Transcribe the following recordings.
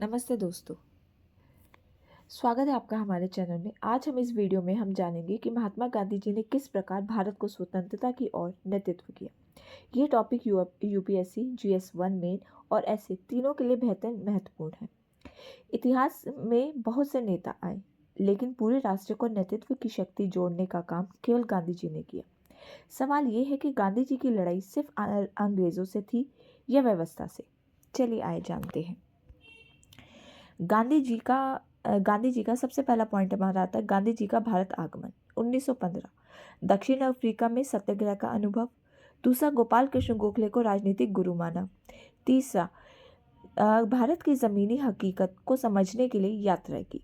नमस्ते दोस्तों। स्वागत है आपका हमारे चैनल में। आज हम इस वीडियो में हम जानेंगे कि महात्मा गांधी जी ने किस प्रकार भारत को स्वतंत्रता की ओर नेतृत्व किया। ये टॉपिक यूपीएससी, जीएस 1 मेन और ऐसे तीनों के लिए बेहतर महत्वपूर्ण है। इतिहास में बहुत से नेता आए, लेकिन पूरे राष्ट्र को नेतृत्व की शक्ति जोड़ने का काम केवल गांधी जी ने किया। सवाल ये है कि गांधी जी की लड़ाई सिर्फ अंग्रेजों से थी या व्यवस्था से। चलिए आए जानते हैं। गांधी जी का सबसे पहला पॉइंट हमारा आता है गांधी जी का भारत आगमन 1915। दक्षिण अफ्रीका में सत्याग्रह का अनुभव। दूसरा, गोपाल कृष्ण गोखले को राजनीतिक गुरु माना। तीसरा, भारत की ज़मीनी हकीकत को समझने के लिए यात्रा की।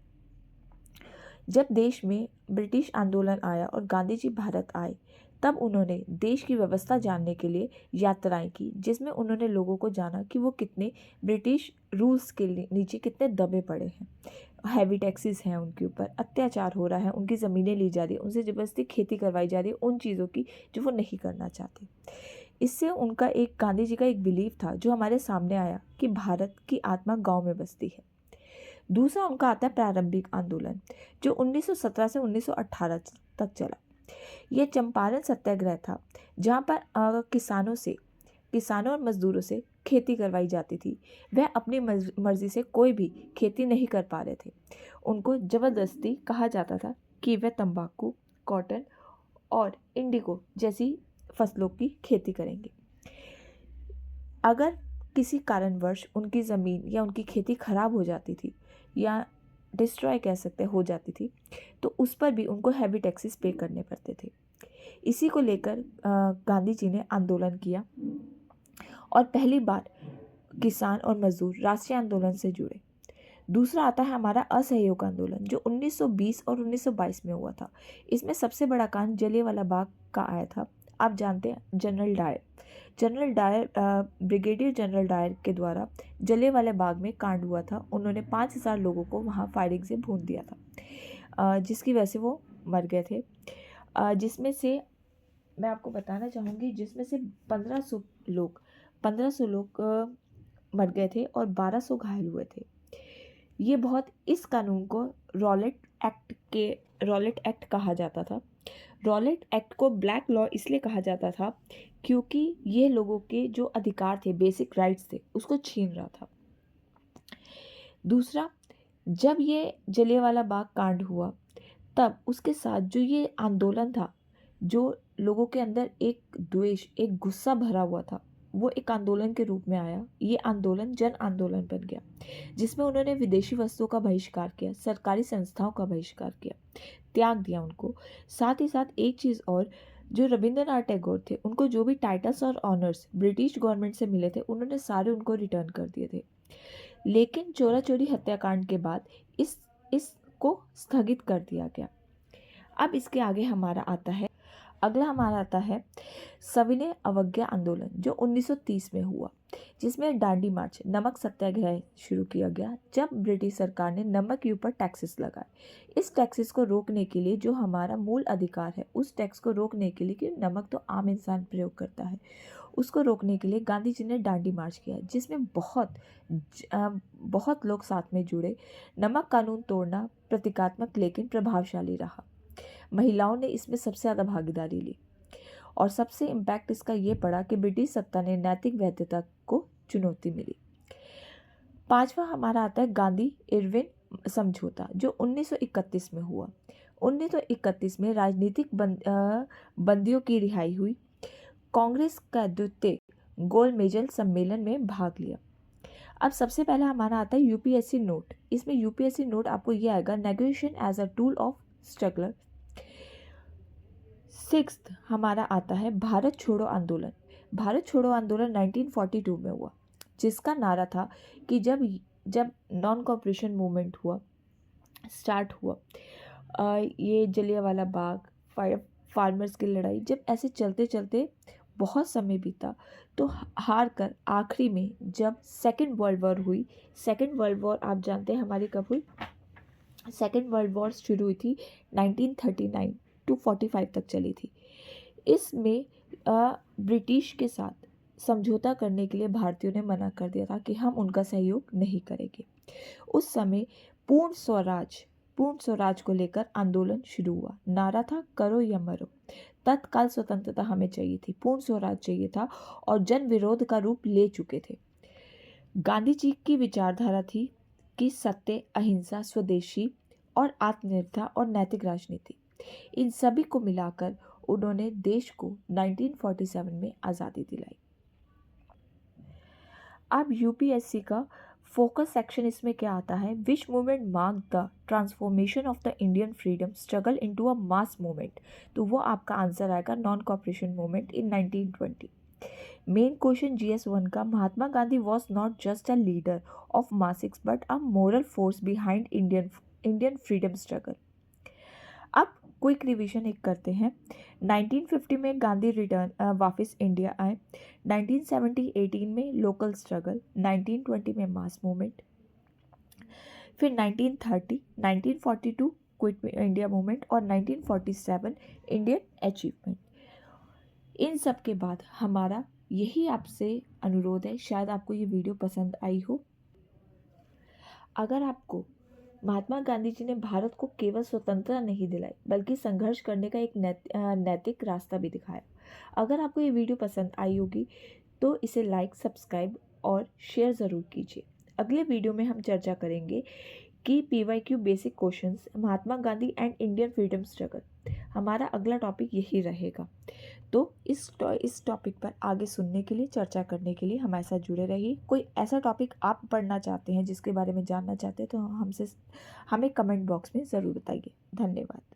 जब देश में ब्रिटिश आंदोलन आया और गांधी जी भारत आए, तब उन्होंने देश की व्यवस्था जानने के लिए यात्राएं की, जिसमें उन्होंने लोगों को जाना कि वो कितने ब्रिटिश रूल्स के नीचे कितने दबे पड़े हैं। हैवी टैक्सेस हैं उनके ऊपर, अत्याचार हो रहा है, उनकी ज़मीनें ली जा रही है, उनसे ज़बरदस्ती खेती करवाई जा रही है उन चीज़ों की जो वो नहीं करना चाहते। इससे उनका गांधी जी का एक बिलीव था जो हमारे सामने आया कि भारत की आत्मा गाँव में बसती है। दूसरा उनका आता है प्रारंभिक आंदोलन, जो 1917 से 1918 तक चला। यह चंपारण सत्याग्रह था, जहाँ पर किसानों और मजदूरों से खेती करवाई जाती थी। वह अपनी मर्जी से कोई भी खेती नहीं कर पा रहे थे। उनको जबरदस्ती कहा जाता था कि वह तंबाकू, कॉटन और इंडिगो जैसी फसलों की खेती करेंगे। अगर किसी कारणवश उनकी ज़मीन या उनकी खेती खराब हो जाती थी या डिस्ट्रॉय कह सकते हो जाती थी, तो उस पर भी उनको हैवी टैक्सेस पे करने पड़ते थे। इसी को लेकर गांधी जी ने आंदोलन किया और पहली बार किसान और मजदूर राष्ट्रीय आंदोलन से जुड़े। दूसरा आता है हमारा असहयोग आंदोलन, जो 1920 और 1922 में हुआ था। इसमें सबसे बड़ा कांड जलियांवाला बाग का आया था। आप जानते हैं general Dyer brigadier general Dyer के द्वारा जलियांवाला बाग में कांड हुआ था। उन्होंने 5000 लोगों को वहाँ फायरिंग से भून दिया था, जिसकी वजह से वो मर गए थे। जिसमें से मैं आपको बताना चाहूँगी, जिसमें से 1500 लोग मर गए थे और 1200 घायल हुए थे। ये बहुत इस कानून को रॉलेट एक्ट कहा जाता था। रॉलेट एक्ट को ब्लैक लॉ इसलिए कहा जाता था क्योंकि ये लोगों के जो अधिकार थे, बेसिक राइट्स थे, उसको छीन रहा था। दूसरा, जब ये जलियांवाला बाग कांड हुआ, तब उसके साथ जो ये आंदोलन था, जो लोगों के अंदर एक द्वेष, एक गुस्सा भरा हुआ था, वो एक आंदोलन के रूप में आया। ये आंदोलन जन आंदोलन बन गया, जिसमें उन्होंने विदेशी वस्तुओं का बहिष्कार किया, सरकारी संस्थाओं का बहिष्कार किया, त्याग दिया उनको। साथ ही साथ एक चीज़ और, जो रविंद्रनाथ टैगोर थे, उनको जो भी टाइटल्स और ऑनर्स ब्रिटिश गवर्नमेंट से मिले थे, उन्होंने सारे उनको रिटर्न कर दिए थे। लेकिन चोरा चोरी हत्याकांड के बाद इसको स्थगित कर दिया गया। अब इसके आगे अगला हमारा आता है सविनय अवज्ञा आंदोलन, जो 1930 में हुआ, जिसमें डांडी मार्च, नमक सत्याग्रह शुरू किया गया। जब ब्रिटिश सरकार ने नमक के ऊपर टैक्सेस लगाए, इस टैक्सेस को रोकने के लिए, जो हमारा मूल अधिकार है उस टैक्स को रोकने के लिए, कि नमक तो आम इंसान प्रयोग करता है, उसको रोकने के लिए गांधी जी ने डांडी मार्च किया, जिसमें बहुत लोग साथ में जुड़े। नमक कानून तोड़ना प्रतीकात्मक लेकिन प्रभावशाली रहा। महिलाओं ने इसमें सबसे ज़्यादा भागीदारी ली और सबसे इम्पैक्ट इसका ये पड़ा कि ब्रिटिश सत्ता ने नैतिक वैधता को चुनौती मिली। पांचवा हमारा आता है गांधी इरविन समझौता, जो 1931 में हुआ। 1931 में राजनीतिक बंदियों की रिहाई हुई। कांग्रेस का द्वितीय गोलमेज सम्मेलन में भाग लिया। अब सबसे पहला हमारा आता है यूपीएससी नोट। इसमें यूपीएससी नोट आपको ये आएगा, negotiation as a tool of struggler. Sixth हमारा आता है भारत छोड़ो आंदोलन। भारत छोड़ो आंदोलन 1942 में हुआ, जिसका नारा था कि जब नॉन कॉपरेशन मूवमेंट स्टार्ट हुआ, ये जलियांवाला बाग, फार्मर्स की लड़ाई, जब ऐसे चलते चलते बहुत समय बीता, तो हार कर आखिरी में जब सेकेंड वर्ल्ड वॉर हुई, सेकेंड वर्ल्ड वॉर आप जानते हैं हमारी कब हुई। सेकेंड वर्ल्ड वॉर शुरू हुई थी 1939 टू 45 तक चली थी। इसमें ब्रिटिश के साथ समझौता करने के लिए भारतीयों ने मना कर दिया था कि हम उनका सहयोग नहीं करेंगे। उस समय पूर्ण स्वराज को लेकर आंदोलन शुरू हुआ। नारा था करो या मरो। तत्काल स्वतंत्रता हमें चाहिए थी, पूर्ण स्वराज चाहिए था और जन विरोध का रूप ले चुके थे। गांधी जी की विचारधारा थी कि सत्य, अहिंसा, स्वदेशी और आत्मनिर्भरता और नैतिक राजनीति, इन सभी को मिलाकर उन्होंने देश को 1947 में आज़ादी दिलाई। अब यूपीएससी का फोकस सेक्शन इसमें क्या आता है? Which movement mark the transformation of the Indian freedom struggle into a mass movement? तो वो आपका आंसर आएगा non cooperation movement in 1920। Main question GS1 का, Mahatma Gandhi was not just a leader of masses but a moral force behind Indian freedom struggle. अब quick revision एक करते हैं। 1950 में गांधी वापस इंडिया आए। 1970-18 में लोकल स्ट्रगल, 1920 में मास मूवमेंट, फिर 1930, 1942 क्विट इंडिया मूवमेंट और 1947 इंडियन अचीवमेंट। इन सब के बाद हमारा यही आपसे अनुरोध है, शायद आपको ये वीडियो पसंद आई हो। अगर आपको महात्मा गांधी जी ने भारत को केवल स्वतंत्रता नहीं दिलाई बल्कि संघर्ष करने का एक नैतिक रास्ता भी दिखाया। अगर आपको ये वीडियो पसंद आई होगी तो इसे लाइक, सब्सक्राइब और शेयर ज़रूर कीजिए। अगले वीडियो में हम चर्चा करेंगे कि PYQ basic questions, Mahatma Gandhi and Indian freedom struggle. हमारा अगला टॉपिक यही रहेगा। तो इस टॉपिक पर आगे सुनने के लिए, चर्चा करने के लिए हमारे साथ जुड़े रहिए। कोई ऐसा टॉपिक आप पढ़ना चाहते हैं, जिसके बारे में जानना चाहते हैं, तो हमें कमेंट बॉक्स में ज़रूर बताइए। धन्यवाद।